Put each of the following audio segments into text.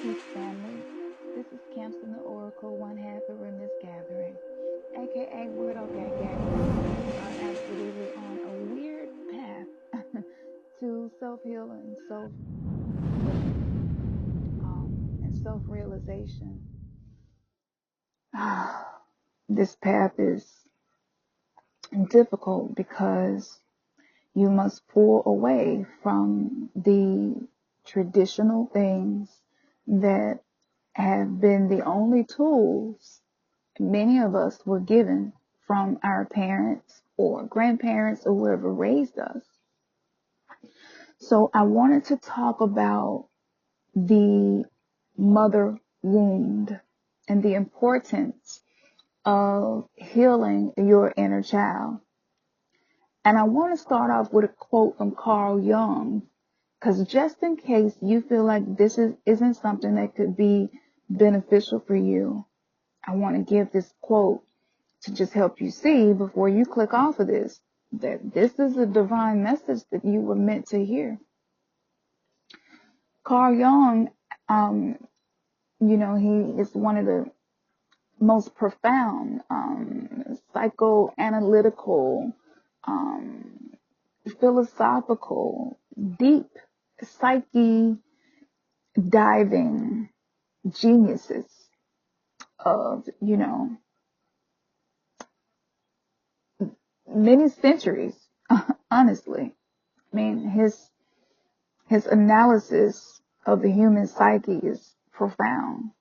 Peace, family. This is Camson the Oracle, one half of Remiss Gathering, aka Word Okay Gang. We are absolutely on a weird path to self-healing, and self-realization. This path is difficult because you must pull away from the traditional things that have been the only tools many of us were given from our parents or grandparents or whoever raised us. So I wanted to talk about the mother wound and the importance of healing your inner child. And I want to start off with a quote from Carl Jung, because just in case you feel like isn't something that could be beneficial for you, I want to give this quote to just help you see before you click off of this, that this is a divine message that you were meant to hear. Carl Jung, he is one of the most profound, psychoanalytical, philosophical, deep psyche diving geniuses of, many centuries, honestly. I mean, his analysis of the human psyche is profound.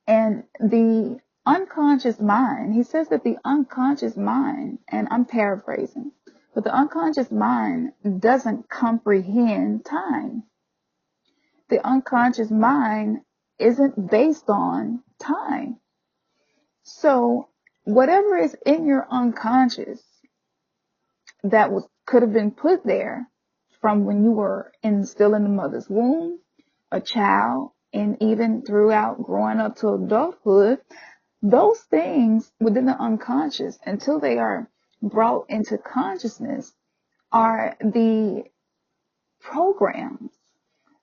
And the unconscious mind, he says that the unconscious mind, and I'm paraphrasing, but the unconscious mind doesn't comprehend time. The unconscious mind isn't based on time. So whatever is in your unconscious that could have been put there from when you were still in the mother's womb, a child, and even throughout growing up to adulthood, those things within the unconscious, until they are brought into consciousness, are the programs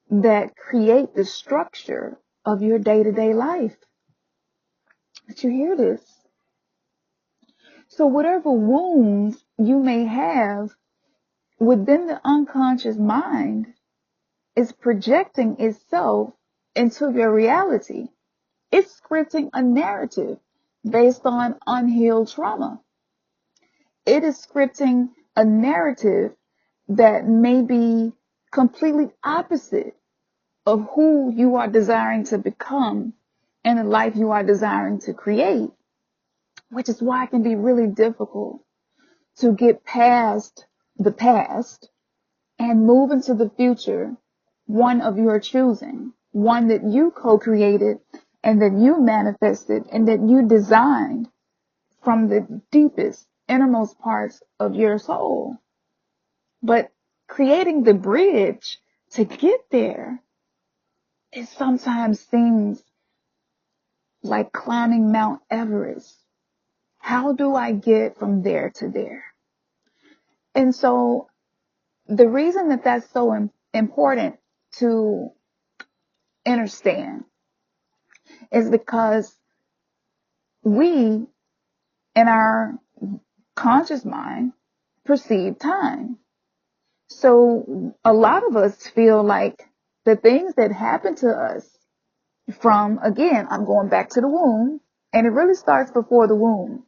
that create the structure of your day-to-day life. Did you hear this? So whatever wounds you may have within the unconscious mind is projecting itself into your reality. It's scripting a narrative based on unhealed trauma. It is scripting a narrative that may be completely opposite of who you are desiring to become and the life you are desiring to create, which is why it can be really difficult to get past the past and move into the future, one of your choosing, one that you co-created and that you manifested and that you designed from the deepest, innermost parts of your soul. But creating the bridge to get there, it sometimes seems like climbing Mount Everest. How do I get from there to there? And so the reason that that's so important to understand is because we, in our conscious mind, perceive time. So a lot of us feel like the things that happen to us from, again, I'm going back to the womb, and it really starts before the womb,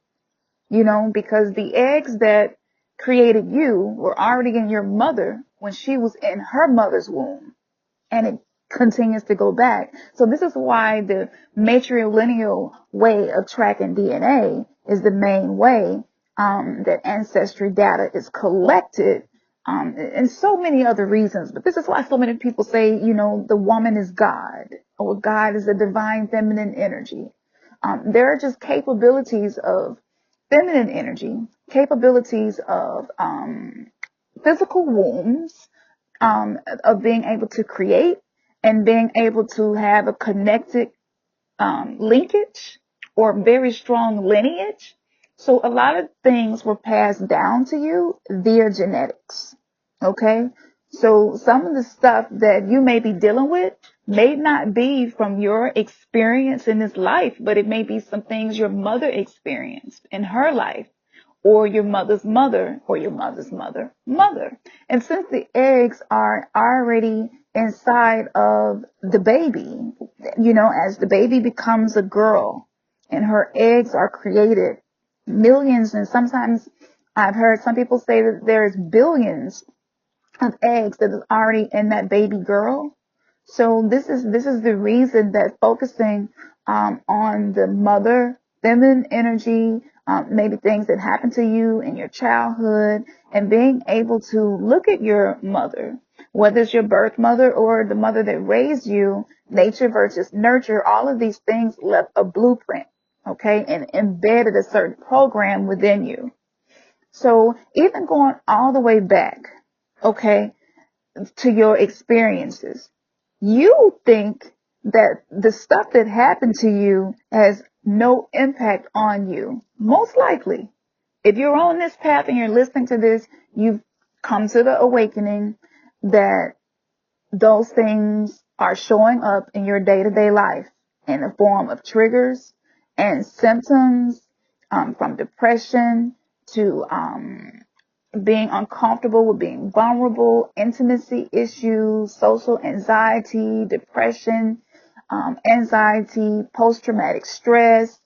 because the eggs that created you were already in your mother when she was in her mother's womb, and it continues to go back. So this is why the matrilineal way of tracking DNA is the main way that ancestry data is collected, and so many other reasons. But this is why so many people say, the woman is God, or God is a divine feminine energy. There are just capabilities of feminine energy, capabilities of physical wombs, of being able to create and being able to have a connected linkage or very strong lineage. So a lot of things were passed down to you via genetics. Okay? So some of the stuff that you may be dealing with may not be from your experience in this life, but it may be some things your mother experienced in her life, or your mother's mother, or your mother's mother. And since the eggs are already inside of the baby, as the baby becomes a girl and her eggs are created, millions, and sometimes I've heard some people say that there's billions of eggs that is already in that baby girl. So this is the reason that focusing on the mother, feminine energy, maybe things that happened to you in your childhood, and being able to look at your mother, whether it's your birth mother or the mother that raised you, nature versus nurture, all of these things left a blueprint, okay, and embedded a certain program within you. So even going all the way back, okay, to your experiences, you think that the stuff that happened to you has no impact on you. Most likely, if you're on this path and you're listening to this, you've come to the awakening that those things are showing up in your day-to-day life in the form of triggers and symptoms, from depression to being uncomfortable with being vulnerable, intimacy issues, social anxiety, depression, anxiety, post-traumatic stress.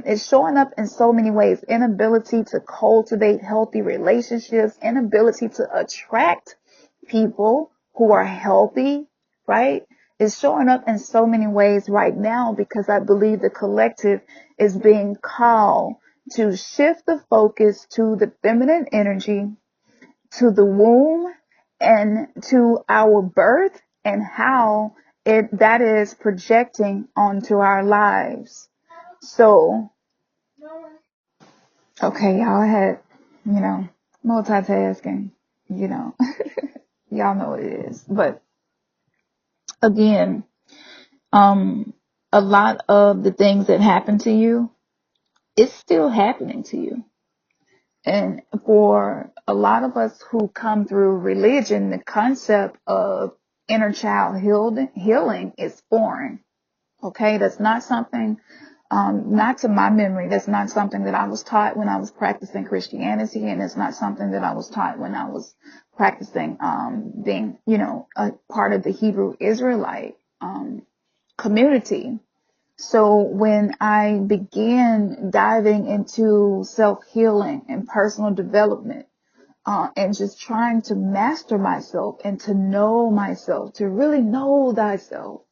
It's showing up in so many ways. Inability to cultivate healthy relationships, inability to attract people who are healthy, right? It's showing up in so many ways right now because I believe the collective is being called to shift the focus to the feminine energy, to the womb, and to our birth and how that is projecting onto our lives. So, okay, y'all had, multitasking, you know, y'all know what it is. But again, a lot of the things that happen to you, it's still happening to you. And for a lot of us who come through religion, the concept of inner child healing is foreign. Okay, that's not something, not to my memory, that's not something that I was taught when I was practicing Christianity, and it's not something that I was taught when I was practicing being, a part of the Hebrew Israelite community. So when I began diving into self-healing and personal development, and just trying to master myself and to know myself, to really know thyself,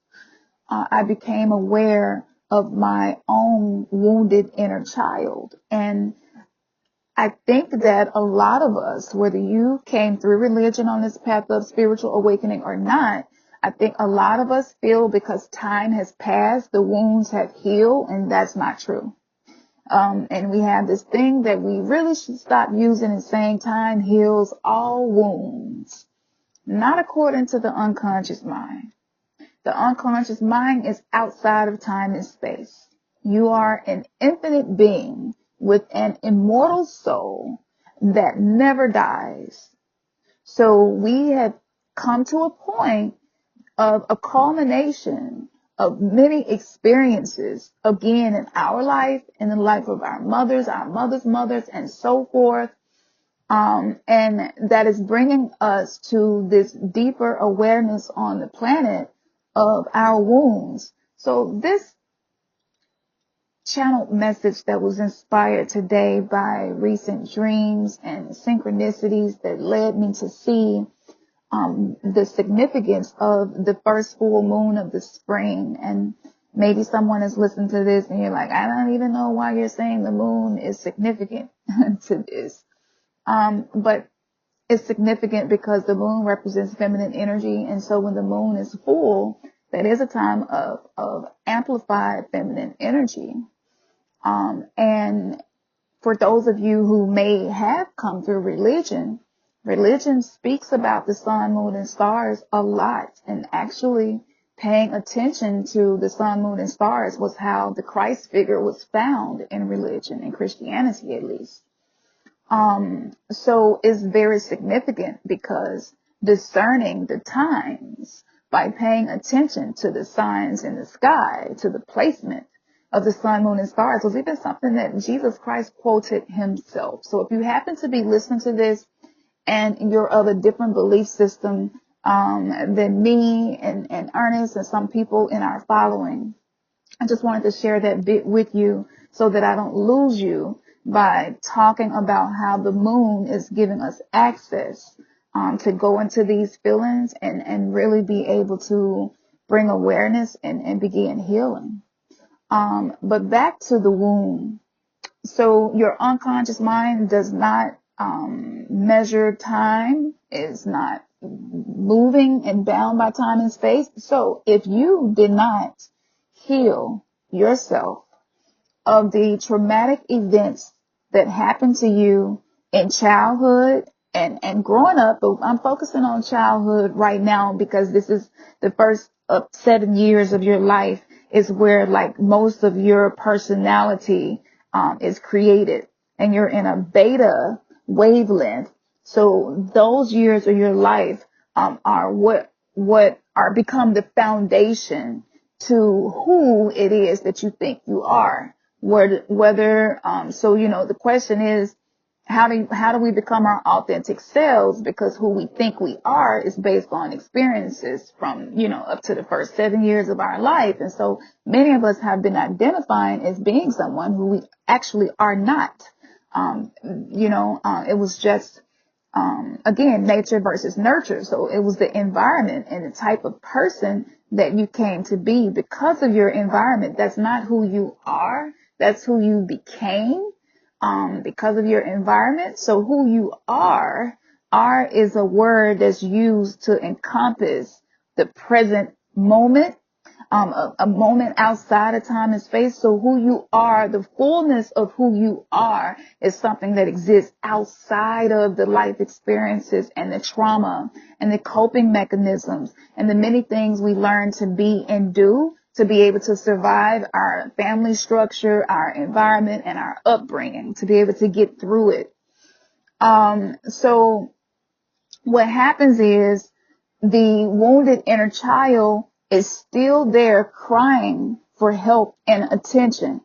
I became aware of my own wounded inner child. And I think that a lot of us, whether you came through religion on this path of spiritual awakening or not, I think a lot of us feel because time has passed, the wounds have healed, and that's not true. And we have this thing that we really should stop using and saying time heals all wounds, not according to the unconscious mind. The unconscious mind is outside of time and space. You are an infinite being with an immortal soul that never dies. So we have come to a point of a culmination of many experiences, again, in our life, in the life of our mothers' mothers, and so forth. And that is bringing us to this deeper awareness on the planet of our wounds. So this channeled message that was inspired today by recent dreams and synchronicities that led me to see the significance of the first full moon of the spring. And maybe someone has listened to this and you're like, I don't even know why you're saying the moon is significant to this. But it's significant because the moon represents feminine energy. And so when the moon is full, that is a time of amplified feminine energy. And for those of you who may have come through religion, religion speaks about the sun, moon, and stars a lot. And actually paying attention to the sun, moon, and stars was how the Christ figure was found in religion, in Christianity at least. So it's very significant because discerning the times by paying attention to the signs in the sky, to the placement of the sun, moon, and stars was even something that Jesus Christ quoted himself. So if you happen to be listening to this and you're of a different belief system than me and Ernest and some people in our following, I just wanted to share that bit with you so that I don't lose you by talking about how the moon is giving us access to go into these feelings and really be able to bring awareness and begin healing. But back to the womb. So your unconscious mind does not measure time, is not moving and bound by time and space. So if you did not heal yourself of the traumatic events that happened to you in childhood and growing up, but I'm focusing on childhood right now because this is the first 7 years of your life is where like most of your personality is created, and you're in a beta wavelength. So those years of your life are what are become the foundation to who it is that you think you are. So the question is, how do we become our authentic selves? Because who we think we are is based on experiences from, up to the first 7 years of our life. And so many of us have been identifying as being someone who we actually are not. It was just, again, nature versus nurture. So it was the environment and the type of person that you came to be because of your environment. That's not who you are. That's who you became. Because of your environment. So who you are is a word that's used to encompass the present moment, a moment outside of time and space. So who you are, the fullness of who you are is something that exists outside of the life experiences and the trauma and the coping mechanisms and the many things we learn to be and do to be able to survive our family structure, our environment, and our upbringing, to be able to get through it. So what happens is the wounded inner child is still there crying for help and attention.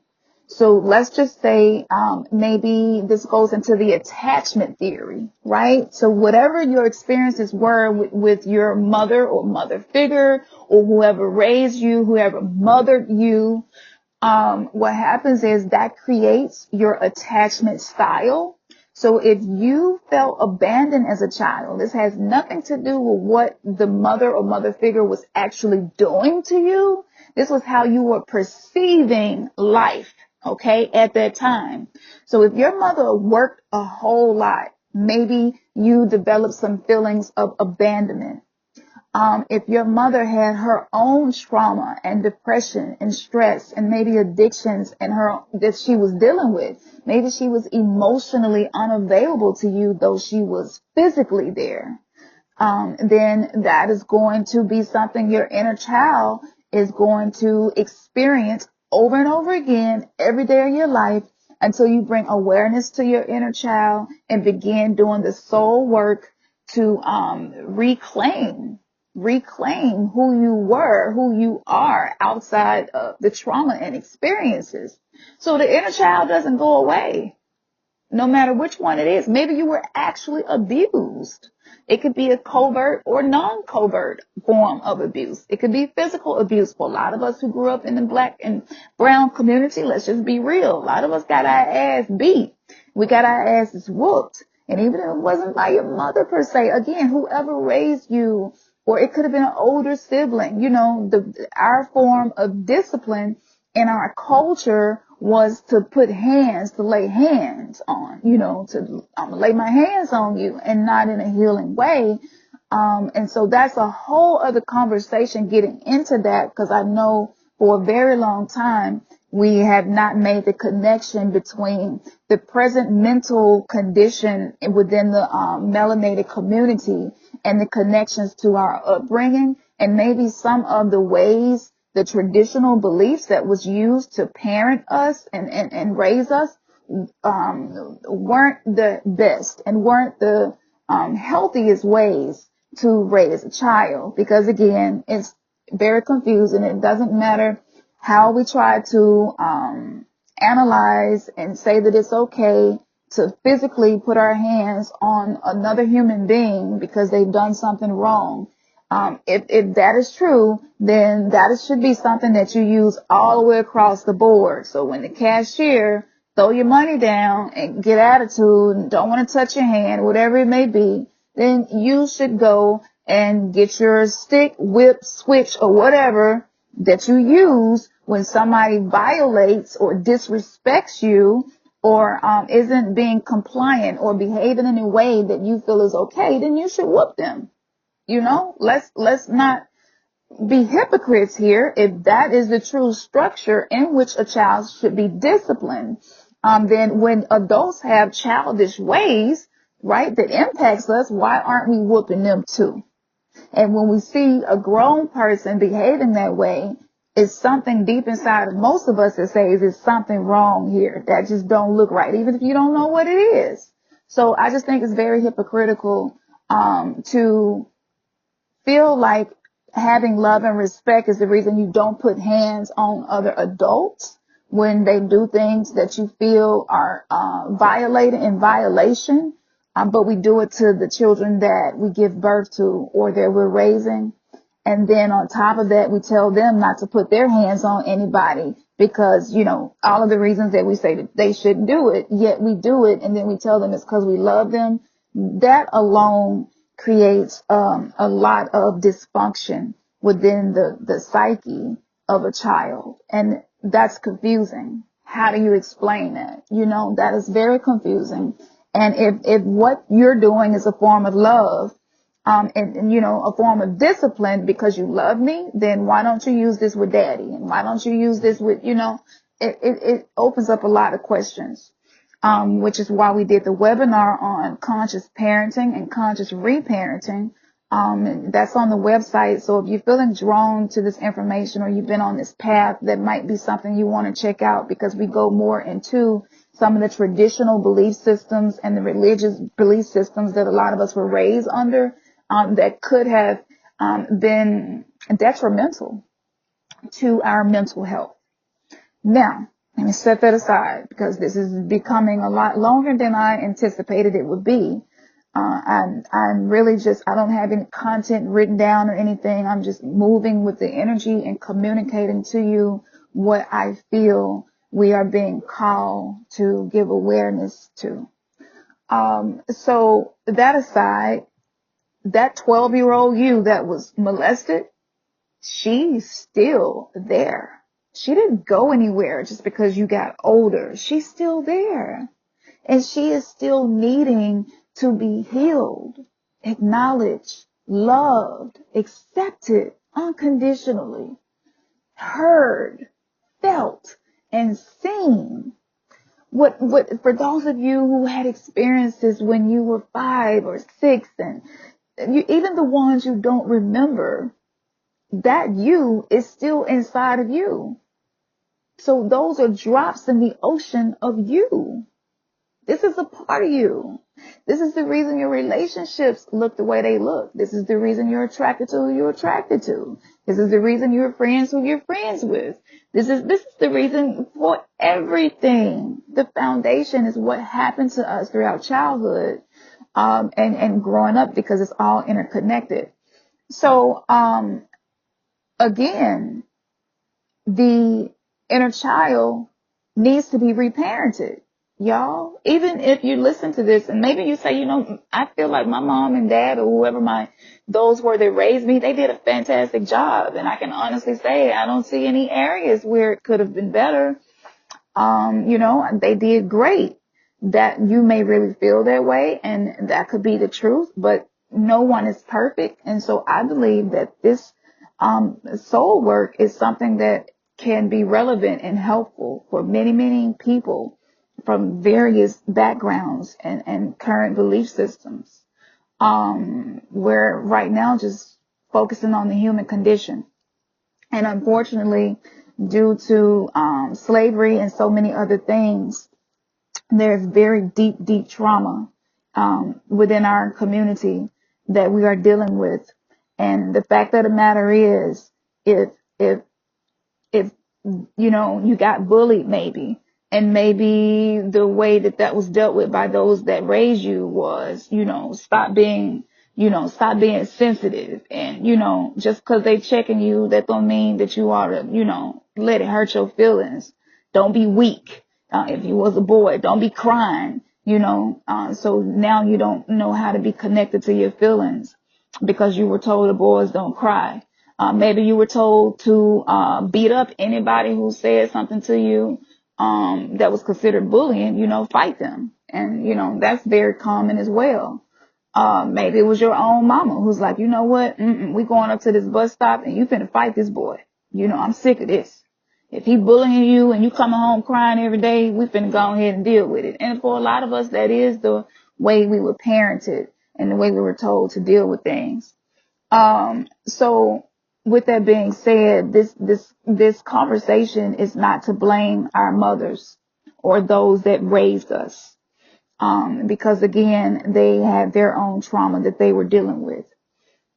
So let's just say maybe this goes into the attachment theory, right? So whatever your experiences were with your mother or mother figure or whoever raised you, whoever mothered you, what happens is that creates your attachment style. So if you felt abandoned as a child, this has nothing to do with what the mother or mother figure was actually doing to you. This was how you were perceiving life, okay, at that time. So if your mother worked a whole lot, maybe you developed some feelings of abandonment. If your mother had her own trauma and depression and stress and maybe addictions and that she was dealing with, maybe she was emotionally unavailable to you, though she was physically there, then that is going to be something your inner child is going to experience over and over again every day of your life until you bring awareness to your inner child and begin doing the soul work to reclaim who you were, who you are outside of the trauma and experiences. So the inner child doesn't go away, no matter which one it is. Maybe you were actually abused. It could be a covert or non-covert form of abuse. It could be physical abuse. For a lot of us who grew up in the Black and brown community, let's just be real. A lot of us got our ass beat. We got our asses whooped. And even if it wasn't by your mother per se, again, whoever raised you, or it could have been an older sibling, our form of discipline in our culture was to lay hands on, I'm gonna lay my hands on you, and not in a healing way. And so that's a whole other conversation getting into that, because I know for a very long time we have not made the connection between the present mental condition within the melanated community and the connections to our upbringing, and maybe some of the ways, the traditional beliefs that was used to parent us and raise us weren't the best and weren't the healthiest ways to raise a child, because again, it's very confusing. It doesn't matter how we try to analyze and say that it's okay to physically put our hands on another human being because they've done something wrong. If that is true, then that should be something that you use all the way across the board. So when the cashier throw your money down and get attitude and don't want to touch your hand, whatever it may be, then you should go and get your stick, whip, switch, or whatever that you use when somebody violates or disrespects you, or isn't being compliant or behaving in a way that you feel is okay. Then you should whoop them. Let's not be hypocrites here. If that is the true structure in which a child should be disciplined, then when adults have childish ways, right, that impacts us, why aren't we whooping them too? And when we see a grown person behaving that way, it's something deep inside of most of us that says there's something wrong here. That just don't look right, even if you don't know what it is. So I just think it's very hypocritical to feel like having love and respect is the reason you don't put hands on other adults when they do things that you feel are violated in violation. But we do it to the children that we give birth to or that we're raising. And then on top of that, we tell them not to put their hands on anybody because, all of the reasons that we say that they shouldn't do it, yet we do it. And then we tell them it's because we love them. That alone creates a lot of dysfunction within the psyche of a child. And that's confusing. How do you explain that? That is very confusing. And if what you're doing is a form of love, and a form of discipline because you love me, then why don't you use this with daddy? And why don't you use this with, it opens up a lot of questions, which is why we did the webinar on conscious parenting and conscious reparenting. That's on the website. So if you're feeling drawn to this information or you've been on this path, that might be something you want to check out, because we go more into some of the traditional belief systems and the religious belief systems that a lot of us were raised under, that could have been detrimental to our mental health. Now, let me set that aside because this is becoming a lot longer than I anticipated it would be. I'm really I don't have any content written down or anything. I'm just moving with the energy and communicating to you what I feel we are being called to give awareness to. So that aside, that 12-year-old you that was molested, she's still there. She didn't go anywhere just because you got older. She's still there. And she is still needing to be healed, acknowledged, loved, accepted unconditionally, heard, felt, and seen. What for those of you who had experiences when you were 5 or 6, and even the ones you don't remember, that you is still inside of you. So those are drops in the ocean of you. This is a part of you. This is the reason your relationships look the way they look. This is the reason you're attracted to who you're attracted to. This is the reason you're friends who you're friends with. This is the reason for everything. The foundation is what happened to us throughout childhood, and growing up, because it's all interconnected. So, again, the inner child needs to be reparented. Y'all, even if you listen to this and maybe you say, I feel like my mom and dad or whoever those were that raised me, they did a fantastic job. And I can honestly say I don't see any areas where it could have been better. They did great. That you may really feel that way, and that could be the truth, but no one is perfect. And so I believe that this soul work is something that can be relevant and helpful for many, many people from various backgrounds and current belief systems. We're right now just focusing on the human condition. And unfortunately, due to slavery and so many other things, there's very deep, deep trauma within our community that we are dealing with. And the fact of the matter is, if if if you got bullied maybe, and maybe the way that that was dealt with by those that raised you was, stop being sensitive. And, just because they checking you, that don't mean that you ought to, let it hurt your feelings. Don't be weak. If you was a boy, don't be crying, so now you don't know how to be connected to your feelings because you were told the boys don't cry. Maybe you were told to beat up anybody who said something to you that was considered bullying, fight them. And, that's very common as well. Maybe it was your own mama who's like, you know what, we going up to this bus stop and you finna fight this boy. I'm sick of this. If he bullying you and you coming home crying every day, we finna go ahead and deal with it. And for a lot of us, that is the way we were parented and the way we were told to deal with things. So with that being said, this conversation is not to blame our mothers or those that raised us. Because again, they had their own trauma that they were dealing with.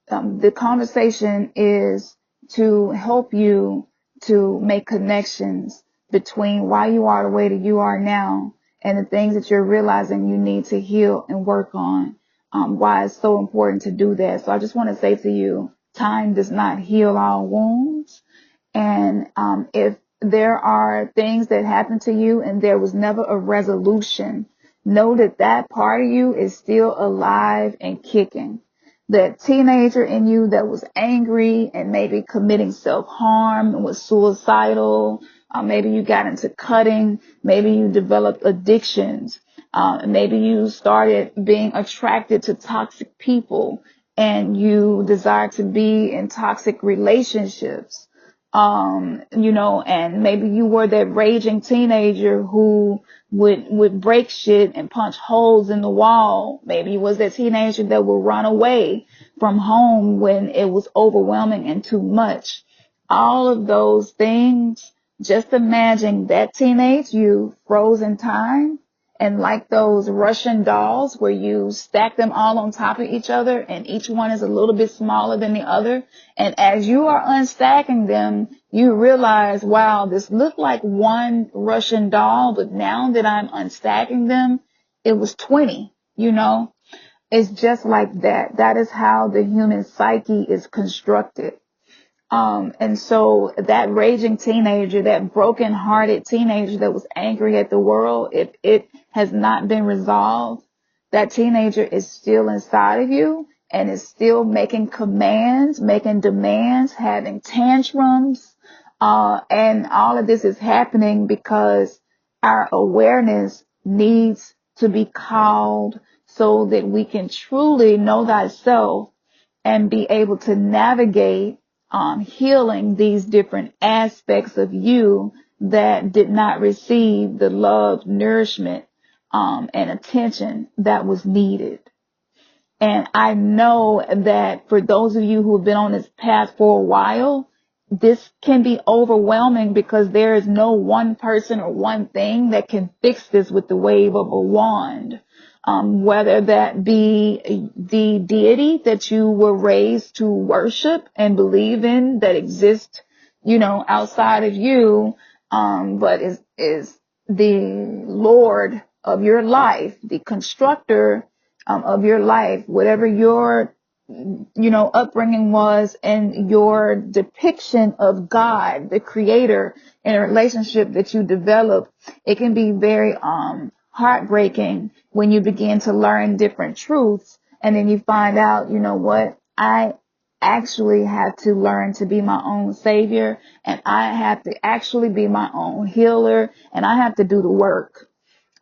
The conversation is to help you to make connections between why you are the way that you are now and the things that you're realizing you need to heal and work on. Why it's so important to do that. So I just want to say to you, time does not heal all wounds. And if there are things that happened to you and there was never a resolution, know that that part of you is still alive and kicking. That teenager in you that was angry and maybe committing self-harm and was suicidal, maybe you got into cutting, maybe you developed addictions, maybe you started being attracted to toxic people and you desire to be in toxic relationships. And maybe you were that raging teenager who would break shit and punch holes in the wall. Maybe you was that teenager that would run away from home when it was overwhelming and too much. All of those things, just imagine that teenage you froze in time. And like those Russian dolls where you stack them all on top of each other and each one is a little bit smaller than the other. And as you are unstacking them, you realize, wow, this looked like one Russian doll, but now that I'm unstacking them, it was 20, It's just like that. That is how the human psyche is constructed. And so that raging teenager, that broken hearted teenager that was angry at the world, if it has not been resolved, that teenager is still inside of you and is still making commands, making demands, having tantrums. And all of this is happening because our awareness needs to be called so that we can truly know thyself and be able to navigate healing these different aspects of you that did not receive the love, nourishment, and attention that was needed. And I know that for those of you who have been on this path for a while, this can be overwhelming because there is no one person or one thing that can fix this with the wave of a wand. Whether that be the deity that you were raised to worship and believe in that exists, outside of you, but is the Lord of your life, the constructor of your life, whatever your upbringing was and your depiction of God, the creator, in a relationship that you develop. It can be very heartbreaking when you begin to learn different truths and then you find out, I actually have to learn to be my own savior and I have to actually be my own healer and I have to do the work.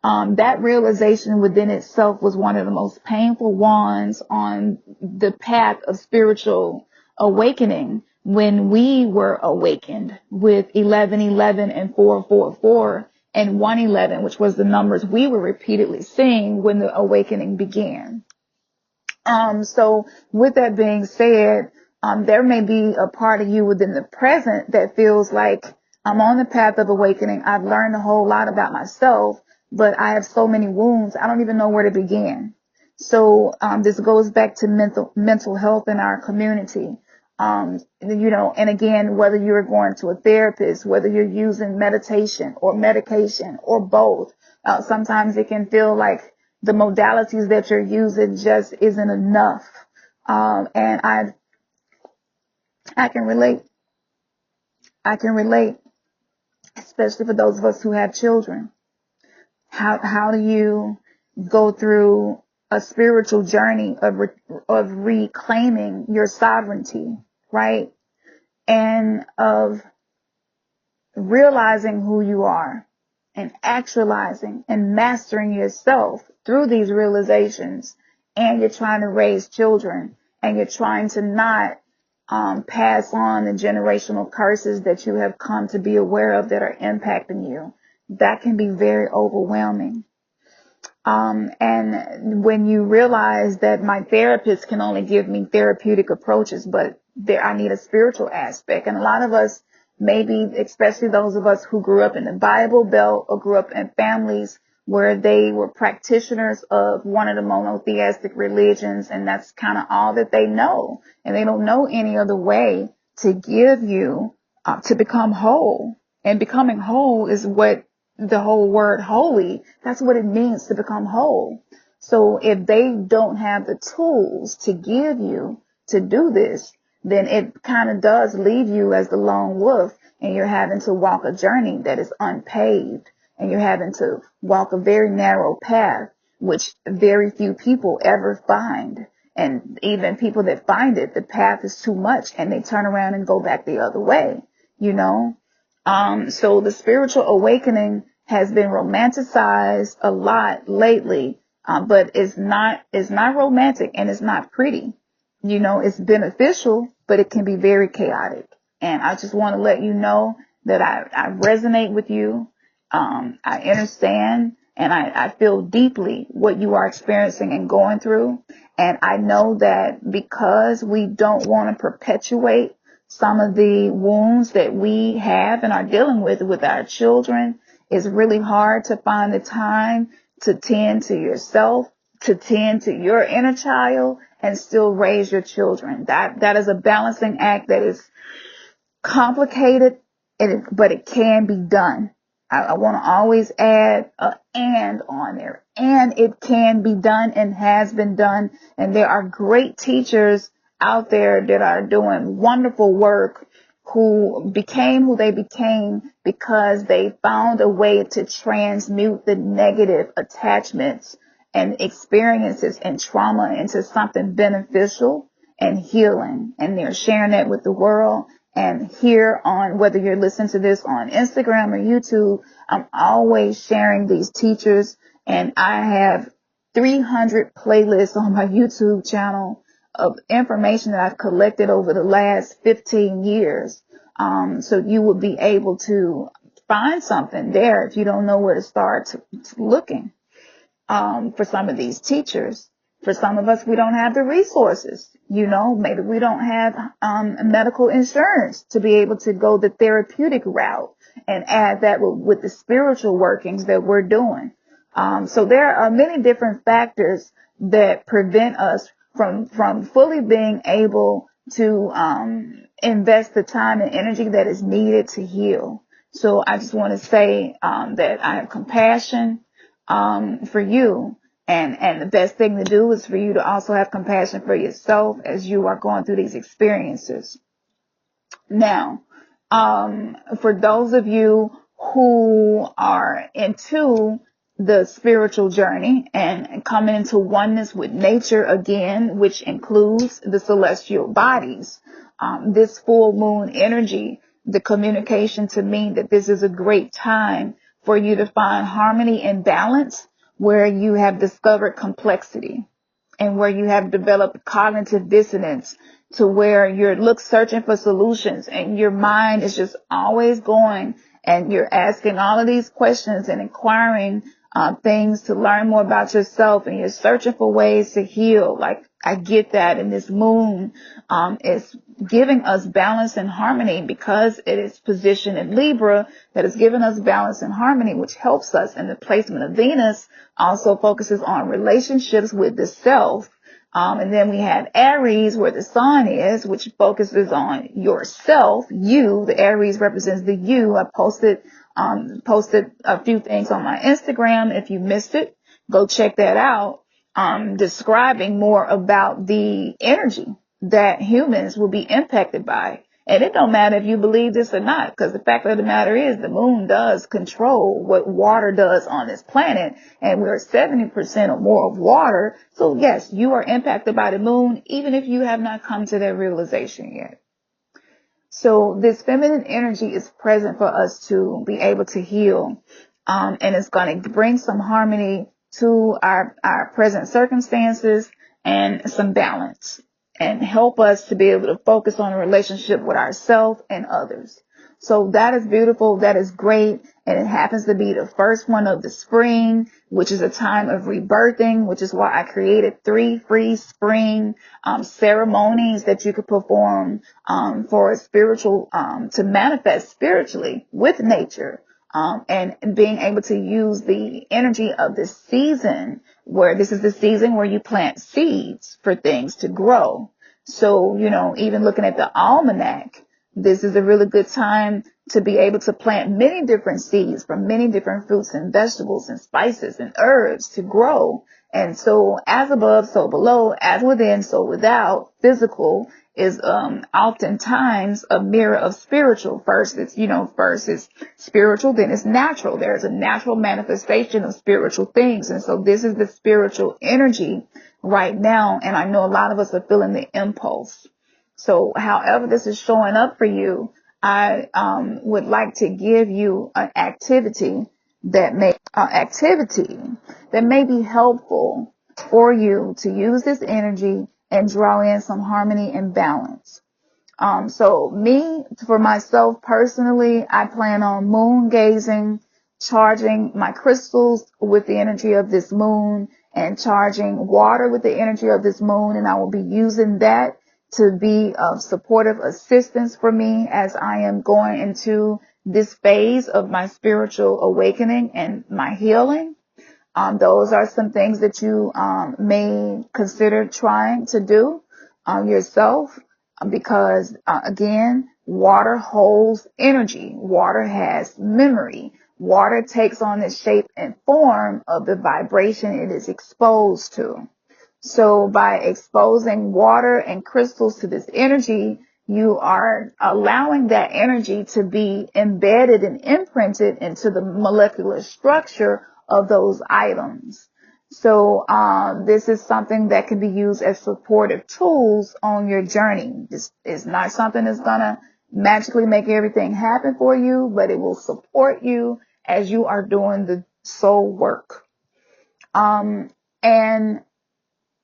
That realization within itself was one of the most painful ones on the path of spiritual awakening when we were awakened with 1111 and 444 and 111, which was the numbers we were repeatedly seeing when the awakening began. So with that being said, there may be a part of you within the present that feels like I'm on the path of awakening. I've learned a whole lot about myself, but I have so many wounds. I don't even know where to begin. So this goes back to mental health in our community. And again, whether you're going to a therapist, whether you're using meditation or medication or both, sometimes it can feel like the modalities that you're using just isn't enough. And I can relate. I can relate, especially for those of us who have children. How do you go through a spiritual journey of reclaiming your sovereignty, right? And of realizing who you are and actualizing and mastering yourself through these realizations. And you're trying to raise children, and you're trying to not pass on the generational curses that you have come to be aware of that are impacting you. That can be very overwhelming. And when you realize that my therapist can only give me therapeutic approaches, but I need a spiritual aspect. And a lot of us, maybe especially those of us who grew up in the Bible Belt or grew up in families where they were practitioners of one of the monotheistic religions, and that's kind of all that they know. And they don't know any other way to give you to become whole. And becoming whole is what the whole word holy, that's what it means to become whole. So if they don't have the tools to give you to do this, then it kind of does leave you as the lone wolf, and you're having to walk a journey that is unpaved, and you're having to walk a very narrow path, which very few people ever find. And even people that find it, the path is too much, and they turn around and go back the other way, you know? So the spiritual awakening has been romanticized a lot lately, but it's not romantic, and it's not pretty. You know, it's beneficial, but it can be very chaotic. And I just want to let you know that I resonate with you. I understand, and I feel deeply what you are experiencing and going through. And I know that because we don't want to perpetuate some of the wounds that we have and are dealing with our children, it's really hard to find the time to tend to yourself, to tend to your inner child, and still raise your children. That is a balancing act that is complicated, but it can be done. I want to always add and on there. And it can be done and has been done. And there are great teachers out there that are doing wonderful work who became who they became because they found a way to transmute the negative attachments and experiences and trauma into something beneficial and healing. And they're sharing that with the world. And here on, whether you're listening to this on Instagram or YouTube, I'm always sharing these teachers, and I have 300 playlists on my YouTube channel of information that I've collected over the last 15 years. So you will be able to find something there if you don't know where to start looking, for some of these teachers. For some of us, we don't have the resources. You know, maybe we don't have medical insurance to be able to go the therapeutic route and add that with the spiritual workings that we're doing. So there are many different factors that prevent us from fully being able to invest the time and energy that is needed to heal. So I just want to say that I have compassion for you. And the best thing to do is for you to also have compassion for yourself as you are going through these experiences. Now, for those of you who are into the spiritual journey and coming into oneness with nature again, which includes the celestial bodies, this full moon energy, the communication to me that this is a great time for you to find harmony and balance where you have discovered complexity and where you have developed cognitive dissonance to where you're searching for solutions and your mind is just always going and you're asking all of these questions and inquiring things to learn more about yourself, and you're searching for ways to heal. Like, I get that. And this moon is giving us balance and harmony because it is positioned in Libra, that is giving us balance and harmony, which helps us. And the placement of Venus also focuses on relationships with the self. And then we have Aries, where the sun is, which focuses on yourself, you. The Aries represents the you. I posted a few things on my Instagram. If you missed it, go check that out. Describing more about the energy that humans will be impacted by. And it don't matter if you believe this or not, because the fact of the matter is the moon does control what water does on this planet, and we're 70% or more of water. So yes, you are impacted by the moon, even if you have not come to that realization yet. So this feminine energy is present for us to be able to heal, and it's going to bring some harmony to our present circumstances and some balance, and help us to be able to focus on a relationship with ourselves and others. So that is beautiful. That is great. And it happens to be the first one of the spring, which is a time of rebirthing, which is why I created 3 free spring ceremonies that you could perform for a spiritual, to manifest spiritually with nature. And being able to use the energy of this season, where this is the season where you plant seeds for things to grow. So, even looking at the almanac, this is a really good time to be able to plant many different seeds from many different fruits and vegetables and spices and herbs to grow. And so as above, so below, as within, so without. Physical is oftentimes a mirror of spiritual. First it's spiritual, then it's natural. There's a natural manifestation of spiritual things. And so this is the spiritual energy right now. And I know a lot of us are feeling the impulse. So however this is showing up for you, I would like to give you an activity that may be helpful for you to use this energy and draw in some harmony and balance. So for myself personally, I plan on moon gazing, charging my crystals with the energy of this moon, and charging water with the energy of this moon. And I will be using that to be of supportive assistance for me as I am going into this phase of my spiritual awakening and my healing. Those are some things that you may consider trying to do yourself, because again, water holds energy. Water has memory. Water takes on the shape and form of the vibration it is exposed to. So by exposing water and crystals to this energy, you are allowing that energy to be embedded and imprinted into the molecular structure of those items. So this is something that can be used as supportive tools on your journey. This is not something that's going to magically make everything happen for you, but it will support you as you are doing the soul work. And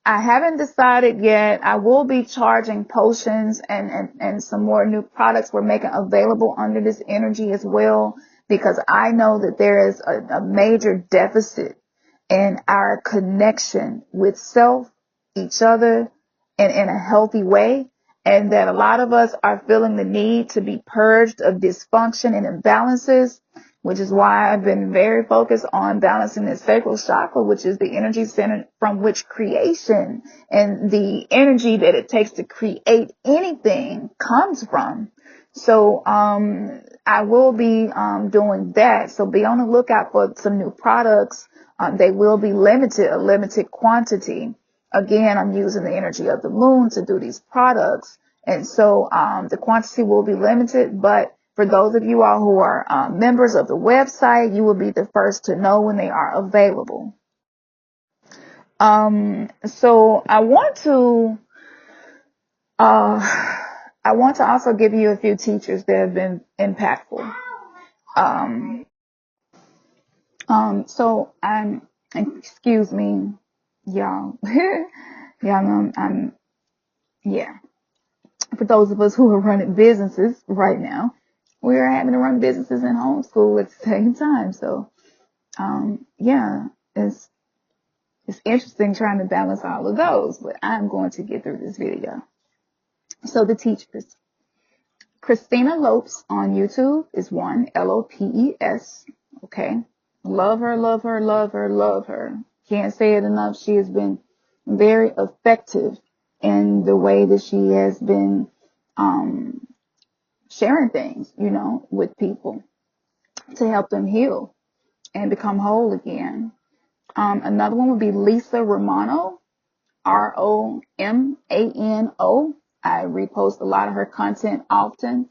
I haven't decided yet. I will be charging potions and some more new products we're making available under this energy as well, because I know that there is a major deficit in our connection with self, each other, and in a healthy way. And that a lot of us are feeling the need to be purged of dysfunction and imbalances, which is why I've been very focused on balancing the sacral chakra, which is the energy center from which creation and the energy that it takes to create anything comes from. So I will be doing that. So be on the lookout for some new products. They will be limited, a limited quantity. Again, I'm using the energy of the moon to do these products. And so the quantity will be limited, but for those of you all who are members of the website, you will be the first to know when they are available. So I want to also give you a few teachers that have been impactful. So excuse me, y'all. Y'all know yeah. For those of us who are running businesses right now, we are having to run businesses and homeschool at the same time. So, it's interesting trying to balance all of those, but I'm going to get through this video. So the teachers, Christina Lopes on YouTube is one, Lopes. Okay. Love her, love her, love her, love her. Can't say it enough. She has been very effective in the way that she has been um, sharing things, with people to help them heal and become whole again. Another one would be Lisa Romano, Romano. I repost a lot of her content often.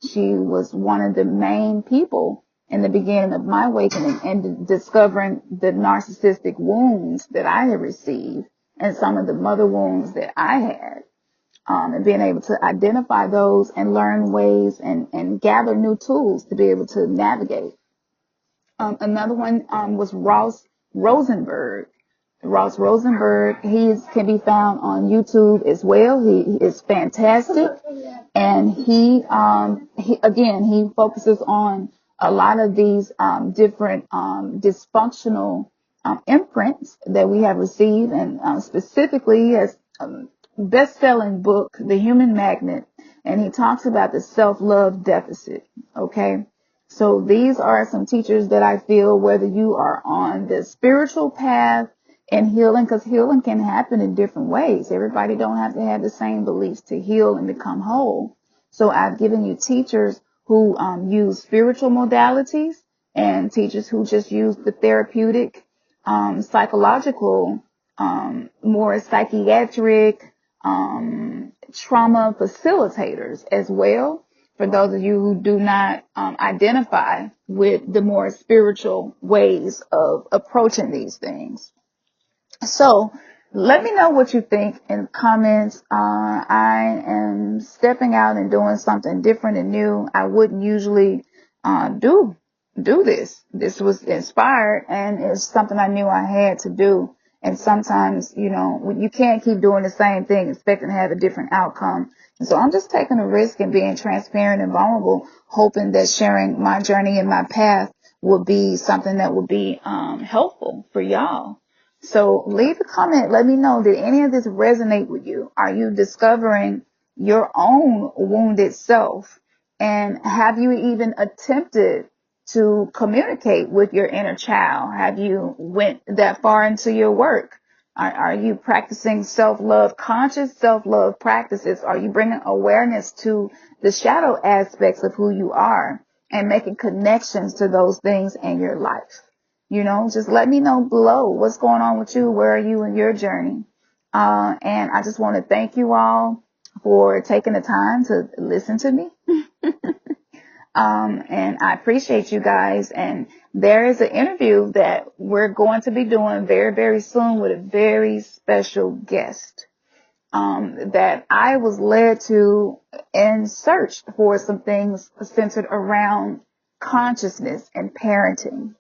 She was one of the main people in the beginning of my awakening and discovering the narcissistic wounds that I had received and some of the mother wounds that I had. And being able to identify those and learn ways and gather new tools to be able to navigate. Another one was Rosenberg. Ross Rosenberg, he can be found on YouTube as well. He is fantastic. And he focuses on a lot of these different dysfunctional imprints that we have received, and specifically as best-selling book, The Human Magnet, and he talks about the self-love deficit. Okay, so these are some teachers that I feel, whether you are on the spiritual path and healing, because healing can happen in different ways. Everybody don't have to have the same beliefs to heal and become whole. So I've given you teachers who use spiritual modalities and teachers who just use the therapeutic, psychological, more psychiatric, trauma facilitators as well. For those of you who do not identify with the more spiritual ways of approaching these things. So let me know what you think in comments. I am stepping out and doing something different and new. I wouldn't usually do this. This was inspired and it's something I knew I had to do. And sometimes, you can't keep doing the same thing expecting to have a different outcome. And so I'm just taking a risk and being transparent and vulnerable, hoping that sharing my journey and my path will be something that will be helpful for y'all. So leave a comment. Let me know, did any of this resonate with you? Are you discovering your own wounded self? And have you even attempted to communicate with your inner child? Have you went that far into your work? Are you practicing self-love, conscious self-love practices? Are you bringing awareness to the shadow aspects of who you are and making connections to those things in your life? Just let me know below what's going on with you. Where are you in your journey? And I just want to thank you all for taking the time to listen to me. And I appreciate you guys. And there is an interview that we're going to be doing very, very soon with a very special guest, that I was led to in search for some things centered around consciousness and parenting.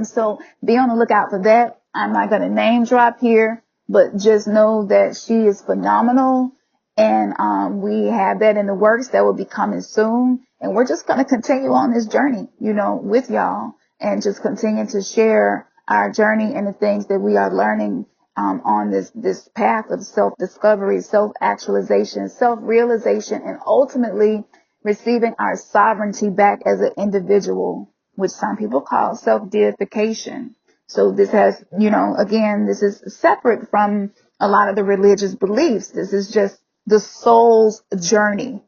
So be on the lookout for that. I'm not going to name drop here, but just know that she is phenomenal. And we have that in the works that will be coming soon. And we're just going to continue on this journey, with y'all, and just continue to share our journey and the things that we are learning on this path of self-discovery, self-actualization, self-realization, and ultimately receiving our sovereignty back as an individual, which some people call self-deification. So this has, again, this is separate from a lot of the religious beliefs. This is just the soul's journey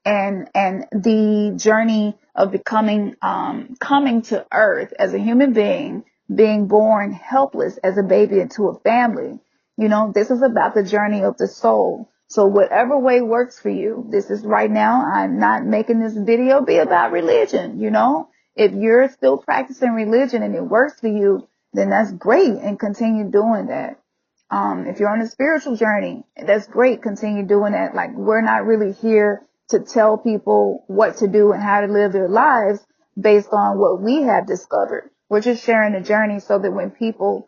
and the journey of becoming, coming to earth as a human being born helpless as a baby into a family. This is about the journey of the soul. So whatever way works for you, this is right now, I'm not making this video be about religion, If you're still practicing religion and it works for you, then that's great and continue doing that. If you're on a spiritual journey, that's great. Continue doing that. Like, we're not really here to tell people what to do and how to live their lives based on what we have discovered. We're just sharing the journey so that when people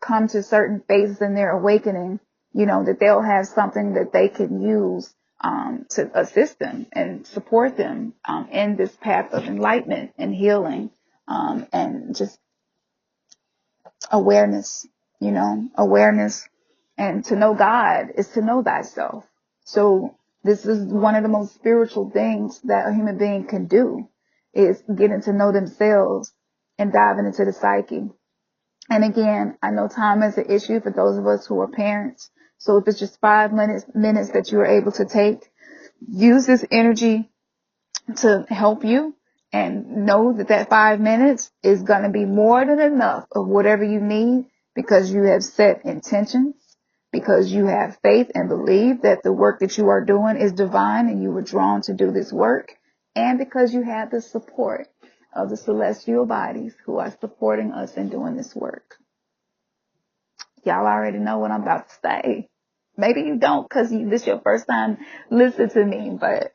come to certain phases in their awakening, that they'll have something that they can use to assist them and support them in this path of enlightenment and healing, and just awareness, awareness. And to know God is to know thyself. So This is one of the most spiritual things that a human being can do, is getting to know themselves and diving into the psyche. And again, I know time is an issue for those of us who are parents. So if it's just 5 minutes that you are able to take, use this energy to help you, and know that that 5 minutes is going to be more than enough of whatever you need, because you have set intentions, because you have faith and believe that the work that you are doing is divine and you were drawn to do this work, and because you have the support of the celestial bodies who are supporting us in doing this work. Y'all already know what I'm about to say. Maybe you don't, because this is your first time listening to me, but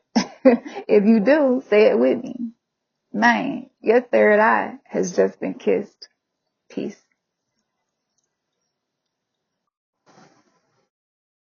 if you do, say it with me. Man, your third eye has just been kissed. Peace.